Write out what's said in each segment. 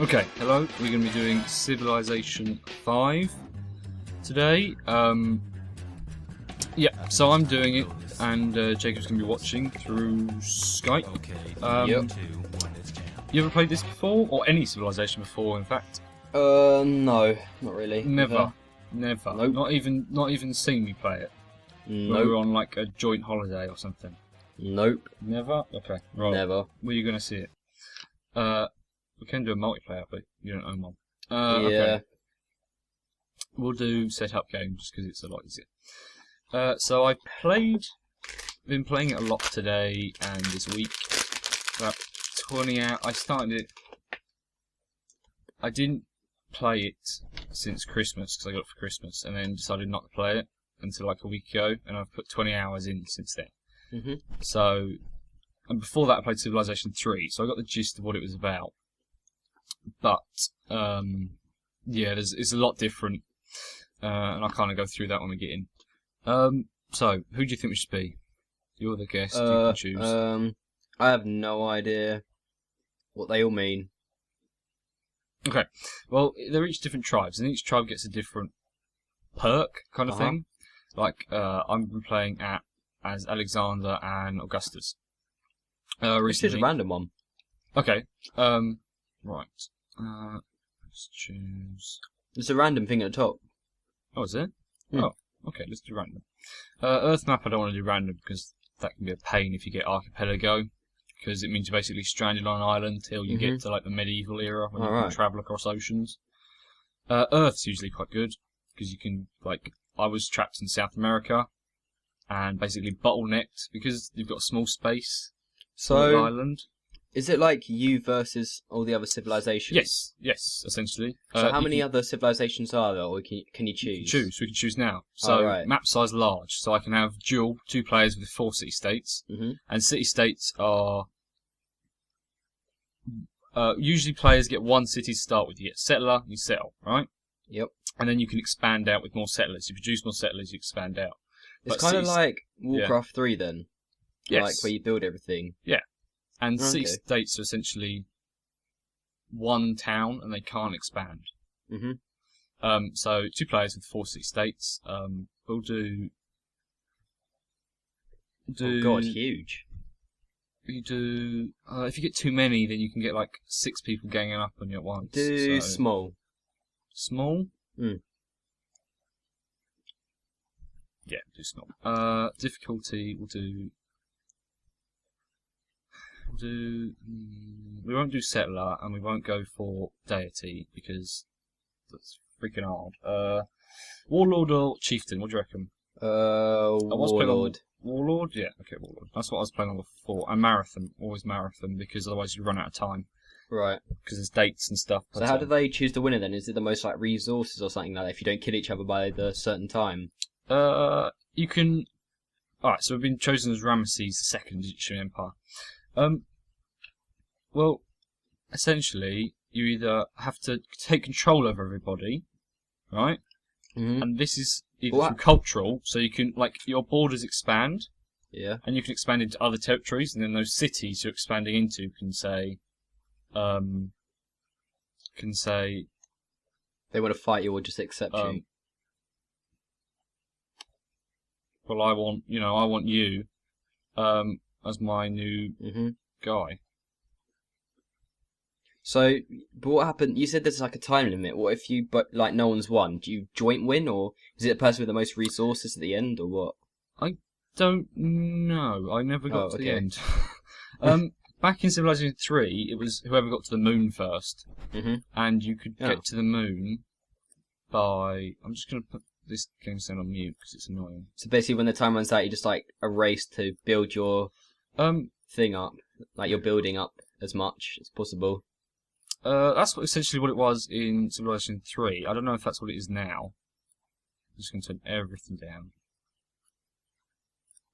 Okay, hello. We're going to be doing Civilization 5 today. Yeah, so I'm doing it, and Jacob's going to be watching through Skype. Yep. You ever played this before, or any Civilization before? In fact, No, not really. never. Nope. Not even seen me play it. When we were Nope. on like a joint holiday or something. Nope. Never. Okay. Right. Never. Where are you going to see it? We can do a multiplayer, but you don't own one. Yeah. Okay. We'll do setup game just because it's a lot easier. So I been playing it a lot today and this week. About 20 hours. I started it. I didn't play it since Christmas because I got it for Christmas, and then decided not to play it until like a week ago, and I've put 20 hours in since then. Mhm. So, and before that I played Civilization 3, so I got the gist of what it was about. But yeah, it's a lot different, and I'll kind of go through that when we get in. So, who do you think we should be? You're the guest. You can choose. I have no idea what they all mean. Okay. Well, they're each different tribes, and each tribe gets a different perk kind of thing. Like, I'm playing as Alexander and Augustus. Let's choose Recently. a random one. Okay. Right. Let's choose. There's a random thing at the top. Oh, is it? Hmm. Oh, okay. Let's do random. Earth map. I don't want to do random because that can be a pain if you get archipelago, because it means you're basically stranded on an island till you get to like the medieval era when you can travel across oceans. Earth's usually quite good because you can I was trapped in South America and basically bottlenecked because you've got a small space. So, island. is it like you versus all the other civilizations? Yes, essentially. So how many other civilizations are there, or can you choose? We can choose now. So right. map size large, so I can have dual 2 players with 4 city states, and city states are usually players get 1 city to start with. You get settler, you settle, right? Yep. And then you can expand out with more settlers. You produce more settlers, you expand out. It's kind of like Warcraft 3 then. Yes. Like where you build everything. Yeah. And Okay. city states are essentially 1 town, and they can't expand. So 2 players with 4 city states. We'll do. Oh god, huge. You do. If you get too many, then you can get like 6 people ganging up on you at once. Do small. Small? Mm. Yeah, do small. Difficulty, we'll do. We won't do settler, and we won't go for deity because that's freaking hard. Warlord or chieftain? What do you reckon? Warlord. Warlord? Yeah, okay, Warlord. That's what I was playing on before. And marathon, always marathon, because otherwise you run out of time. Right. Because there's dates and stuff. So how do they choose the winner then? Is it the most like resources or something like that? If you don't kill each other by the certain time? You can. Alright, so we've been chosen as Ramesses II, Egyptian Empire. Well, essentially, you either have to take control over everybody, right? And this is either through cultural, so you can, your borders expand. Yeah. And you can expand into other territories, and then those cities you're expanding into can say, they want to fight you or just accept you. Well, I want you, as my new guy. So, but what happened? You said there's like a time limit. What if no one's won? Do you joint win, or is it the person with the most resources at the end, or what? I don't know. I never got to the end. Back in Civilization 3, it was whoever got to the moon first, and you could get to the moon by. I'm just going to put this game sound on mute because it's annoying. So basically, when the time runs out, you just like a race to build your thing up, like you're building up as much as possible. That's essentially what it was in Civilization 3. I don't know if that's what it is now. I'm just going to turn everything down.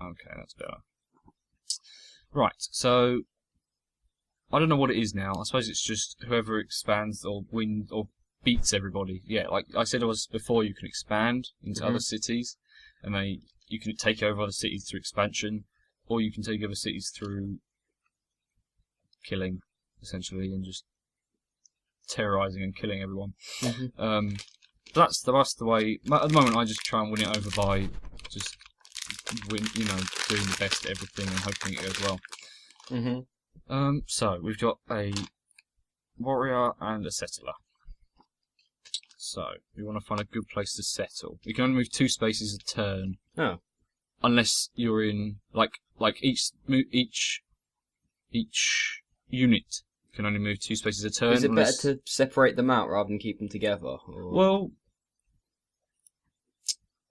Okay, that's better. Right, so I don't know what it is now. I suppose it's just whoever expands or wins or beats everybody. Yeah, like I said before, you can expand into other cities, and you can take over other cities through expansion, or you can take over cities through killing, essentially, and just terrorising and killing everyone. Mhm. That's the way. At the moment, I just try and win it over by just doing the best at everything and hoping it goes well. Mhm. So we've got a warrior and a settler. So we want to find a good place to settle. We can only move 2 spaces a turn. Oh. Unless you're in like each unit can only move 2 spaces a turn. Is it better to separate them out rather than keep them together? Or...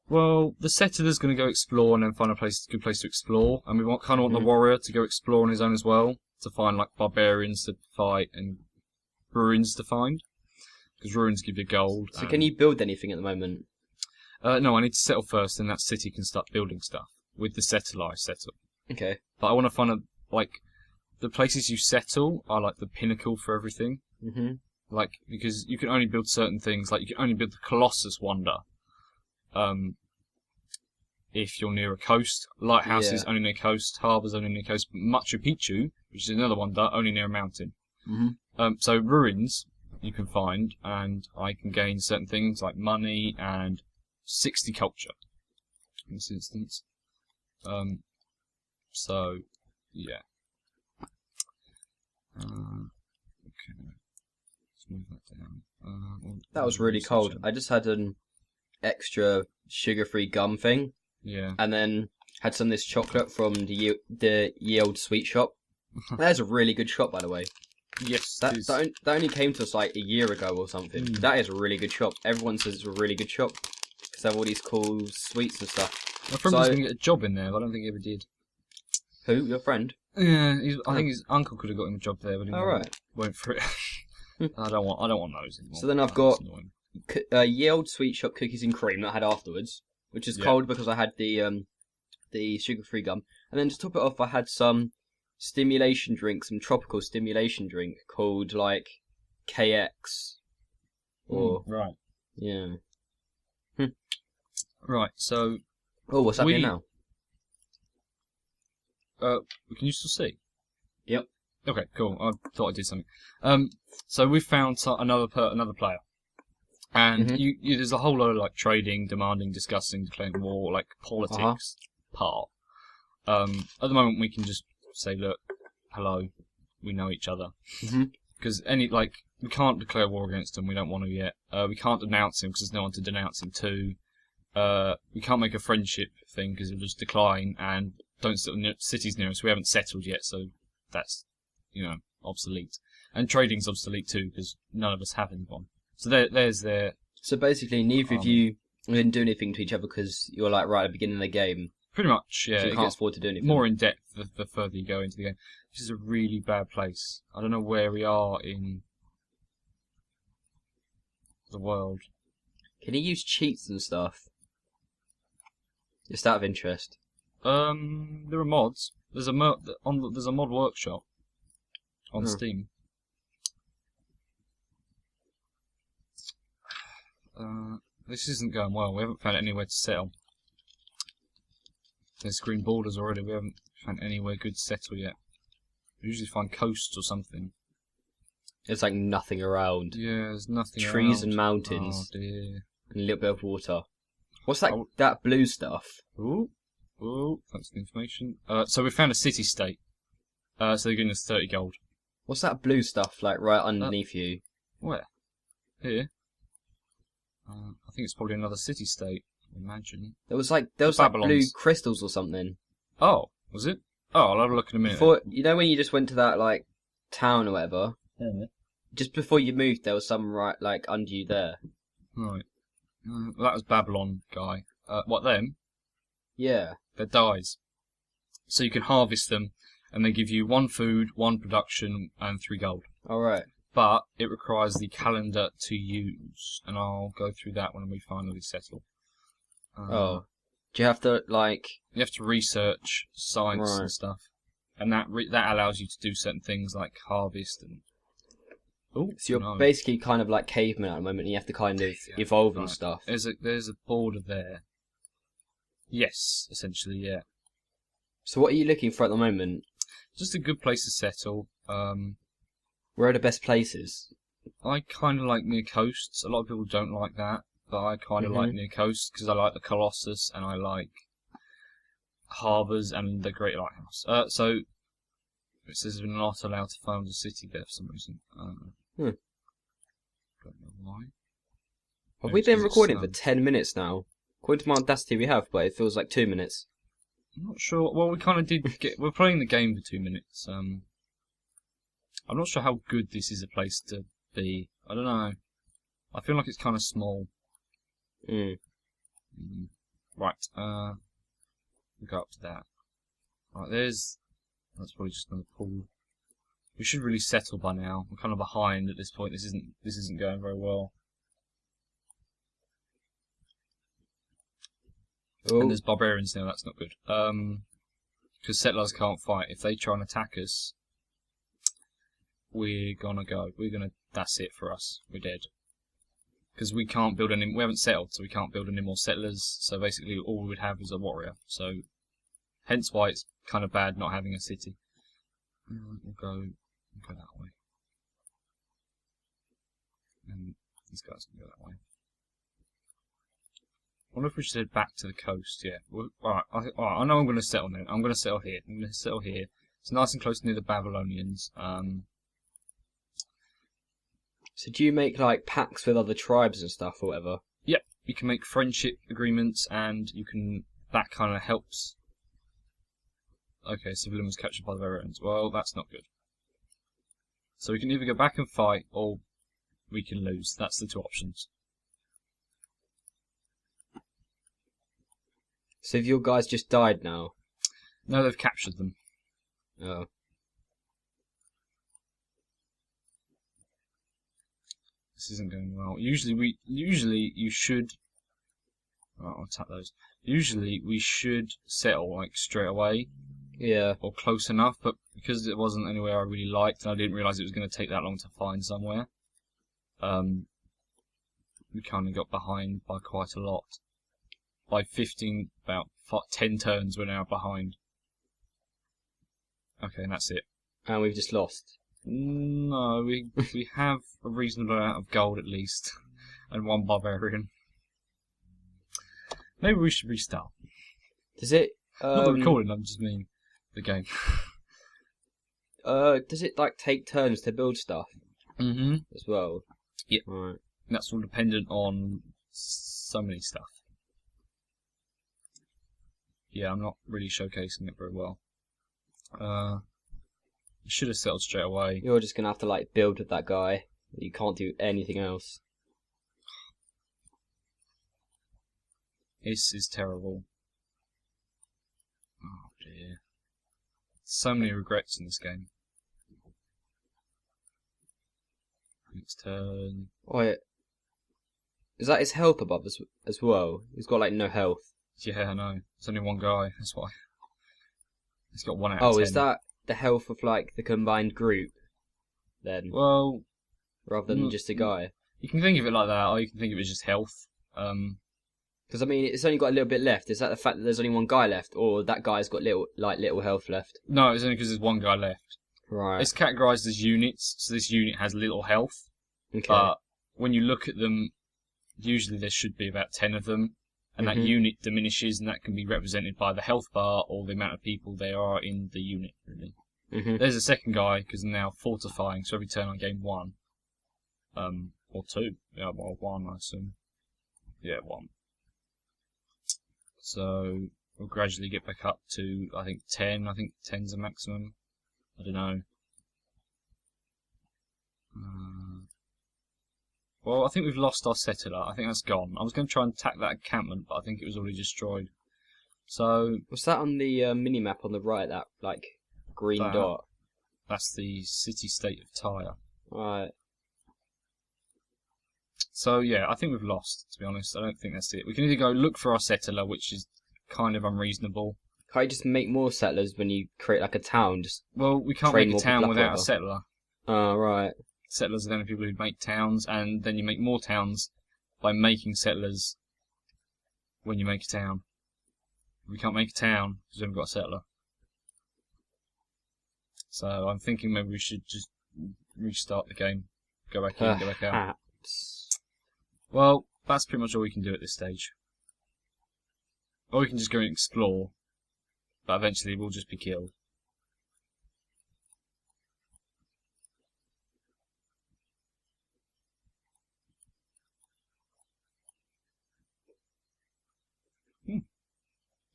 Well, the settler's going to go explore and then find a good place to explore, and we kind of want the warrior to go explore on his own as well, to find like barbarians to fight and ruins to find, because ruins give you gold. So can you build anything at the moment? No, I need to settle first, and that city can start building stuff. With the settler, I settle. Okay. But I want to find the places you settle are like the pinnacle for everything. Mhm. Like, because you can only build certain things. Like, you can only build the Colossus Wonder. If you're near a coast, lighthouses only near coast, harbours only near coast. Machu Picchu, which is another wonder, only near a mountain. So ruins you can find, and I can gain certain things like money and 60 culture in this instance. So yeah. Okay. Let's move that down. That was really cold. I just had an extra sugar-free gum thing. Yeah. And then had some of this chocolate from the Ye Old Sweet Shop. That is a really good shop, by the way. Yes. That only came to us like a year ago or something. That is a really good shop. Everyone says it's a really good shop because they have all these cool sweets and stuff. My friend was going to get a job in there, but I don't think he ever did. Who? Your friend? Yeah, I think his uncle could have got him a job there, but he went for it. I don't want those anymore. So then I've got Ye Old Sweet Shop cookies and cream that I had afterwards, which is cold because I had the sugar-free gum. And then to top it off, I had some stimulation drink, some tropical stimulation drink called like KX. Or right. Yeah. Right. So. Oh, what's happening now? Can you still see? Yep. Okay, cool. I thought I did something. So we've found another player, and there's a whole lot of like trading, demanding, discussing, declaring war, like politics part. At the moment, we can just say, look, hello, we know each other, because we can't declare war against him. We don't want to yet. We can't denounce him because there's no one to denounce him to. We can't make a friendship thing because it'll just decline, and don't sit on cities near us. We haven't settled yet, so that's obsolete. And trading's obsolete too because none of us have anyone. So there's their. So basically, neither of you didn't do anything to each other because you're like right at the beginning of the game. Pretty much, yeah. So you can't afford to do anything. More in depth the further you go into the game. This is a really bad place. I don't know where we are in the world. Can you use cheats and stuff? Just out of interest. There are mods. There's a mod workshop on Steam. This isn't going well. We haven't found anywhere to settle. There's green borders already. We haven't found anywhere good to settle yet. We usually find coasts or something. There's like nothing around. Yeah, there's nothing around. Trees and mountains. Oh dear. And a little bit of water. What's that blue stuff? Ooh, thanks for the information. So we found a city-state. So they're giving us 30 gold. What's that blue stuff like right underneath you? Where? Here? I think it's probably another city-state, I imagine. There was like blue crystals or something. Oh, was it? Oh, I'll have a look in a minute. Before, when you just went to that like town or whatever, just before you moved, there was some right like under you there. Right. Well, that was Babylon guy. What, them? Yeah. They're dyes. So you can harvest them, and they give you 1 food, 1 production, and 3 gold. Alright. But it requires the calendar to use, and I'll go through that when we finally settle. Do you have to, like... You have to research science and stuff. And that allows you to do certain things like harvest and... So you're basically kind of like cavemen at the moment, and you have to kind of evolve and stuff. There's a border there. Yes, essentially, yeah. So what are you looking for at the moment? Just a good place to settle. Where are the best places? I kind of like near coasts. A lot of people don't like that, but I kind of like near coasts because I like the Colossus and I like harbours and the Great Lighthouse. So it says we're not allowed to found a city there for some reason. Don't know why. Have we been recording for 10 minutes now? According to my Audacity we have, but it feels like 2 minutes. I'm not sure. Well, we kind of did we're playing the game for 2 minutes. I'm not sure how good this is a place to be. I don't know. I feel like it's kind of small. Right. We'll go up to that. Right, that's probably just another pool. We should really settle by now. We're kind of behind at this point. This isn't going very well. Oh. And there's barbarians now. That's not good. Because settlers can't fight. If they try and attack us, we're gonna go. That's it for us. We're dead. Because we can't build any. We haven't settled, so we can't build any more settlers. So basically, all we would have is a warrior. So, hence why it's kind of bad not having a city. We'll go that way. And these guys can go that way. I wonder if we should head back to the coast. Yeah. Alright, I know I'm going to settle now. I'm going to settle here. I'm going to settle here. It's nice and close near the Babylonians. So do you make like pacts with other tribes and stuff or whatever? Yep. You can make friendship agreements and you can... That kind of helps. Okay, civilian was captured by the barbarians. Well, that's not good. So we can either go back and fight or we can lose. That's the two options. So have your guys just died now? No, they've captured them. Oh. This isn't going well. Usually you should... Right, I'll tap those. Usually we should settle like straight away. Yeah. Or close enough, but because it wasn't anywhere I really liked, and I didn't realise it was going to take that long to find somewhere, we kind of got behind by quite a lot. By 15, about 10 turns we're now behind. Okay, and that's it. And we've just lost. No, we have a reasonable amount of gold at least, and one barbarian. Maybe we should restart. Does it? Not the recording, I just mean the game. Does it like take turns to build stuff? As well. Yep. Right. That's all dependent on so many stuff. Yeah, I'm not really showcasing it very well. You should have settled straight away. You're just gonna have to like build with that guy. You can't do anything else. This is terrible. Oh dear. So many regrets in this game. Next turn. Oh yeah. Is that his health above as well? He's got like no health. Yeah, I know. It's only one guy, that's why. He's got 1 out of 10. Oh, is that the health of like the combined group then? Well, rather than just a guy? You can think of it like that, or you can think of it as just health. Because I mean, it's only got a little bit left. Is that the fact that there's only one guy left, or that guy's got little health left? No, it's only because there's one guy left. Right. It's categorised as units, so this unit has little health. Okay. But when you look at them, usually there should be about 10 of them, and that unit diminishes, and that can be represented by the health bar or the amount of people there are in the unit, really. There's a second guy, because I'm now fortifying, so every turn I gain 1. Or 2. Yeah, well, 1, I assume. Yeah, 1. So, we'll gradually get back up to, I think, 10. I think 10's the maximum. I don't know. Well, I think we've lost our settler. I think that's gone. I was going to try and attack that encampment, but I think it was already destroyed. So... What's that on the mini-map on the right, that, like, green dot? That's the city-state of Tyre. Right. So, yeah, I think we've lost, to be honest. I don't think that's it. We can either go look for our settler, which is kind of unreasonable. Can't you just make more settlers when you create, like, a town? Well, we can't make a town without a settler. Oh, right. Settlers are the only people who make towns, and then you make more towns by making settlers when you make a town. We can't make a town because we haven't got a settler. So I'm thinking maybe we should just restart the game. go back in, go back out. Perhaps. Well, that's pretty much all we can do at this stage. Or we can just go and explore, but eventually we'll just be killed.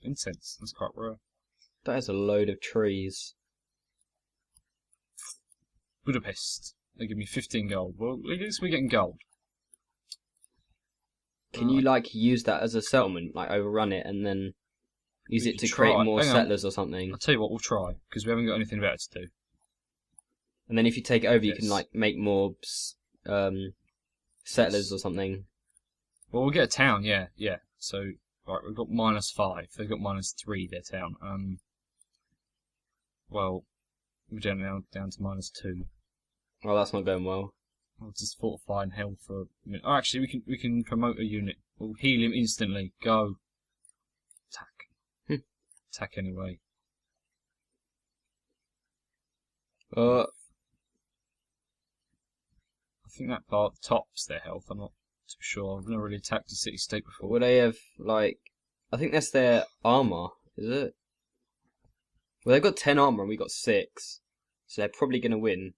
Incense, that's quite rare. That is a load of trees. Budapest. They give me 15 gold. Well, at least we're getting gold. Can you like use that as a settlement, like overrun it and then use We it could to create try. more Hang on. settlers or something? I'll tell you what, we'll try, because we haven't got anything better to do. And then if you take it over, you can Yes. like make more settlers or something. Well, we'll get a town, yeah. So, right, we've got -5. They've got -3, their town. Well, we're down to -2. Well, that's not going well. I'll just fortify and heal for a minute. Oh, actually, we can promote a unit. We'll heal him instantly. Go. Attack. Attack anyway. I think that part tops their health. I'm not too sure. I've never really attacked a city-state before. Will they have like? I think that's their armor, is it? Well, they've got 10 armor and we got 6, so they're probably gonna win.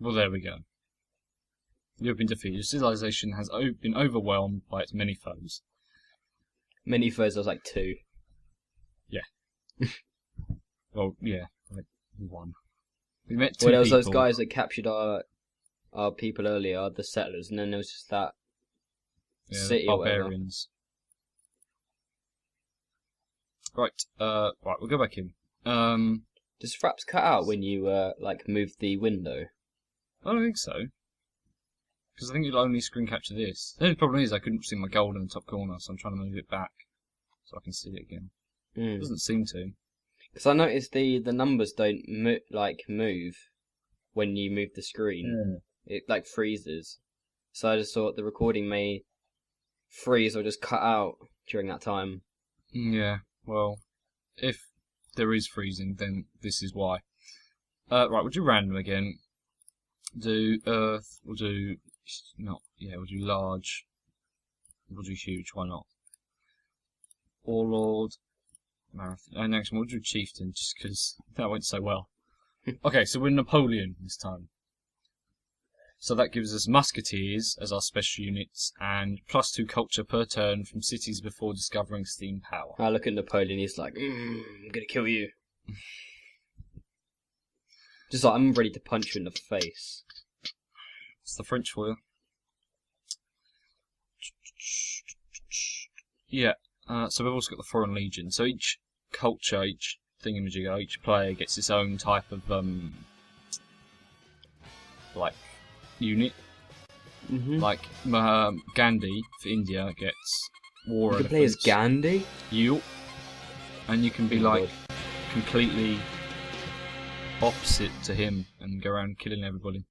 Well, there we go. You have been defeated. Your civilization has been overwhelmed by its many foes. Many foes, I was like 2. Well, yeah, like 1. We met 2 Well, there was people. those guys that captured our people earlier, the settlers, and then there was just that city or whatever. barbarians. Right, right, we'll go back in. Does fraps cut out when you like move the window? I don't think so. Because I think you'll only screen capture this. The only problem is I couldn't see my gold in the top corner, so I'm trying to move it back so I can see it again. It doesn't seem to. Because I noticed the numbers don't move when you move the screen. It like freezes. So I just thought the recording may freeze or just cut out during that time. Yeah, well, if there is freezing, then this is why. Right, we'll do random again. Do earth, we'll do we'll do large, we'll do huge, why not? Warlord, marathon, and next one we'll do chieftain, just because that went so well. Okay, so we're Napoleon this time. So that gives us musketeers as our special units, and +2 culture per turn from cities before discovering steam power. I look at Napoleon, he's like, I'm gonna kill you. Just like, I'm ready to punch you in the face. It's the French for you. Yeah, so we've also got the Foreign Legion. So each culture, each thingamajigger, each player gets its own type of, like, unit. Like, Gandhi for India gets war You can play as elephants. Gandhi? You. And you can be, like, completely opposite to him and go around killing everybody.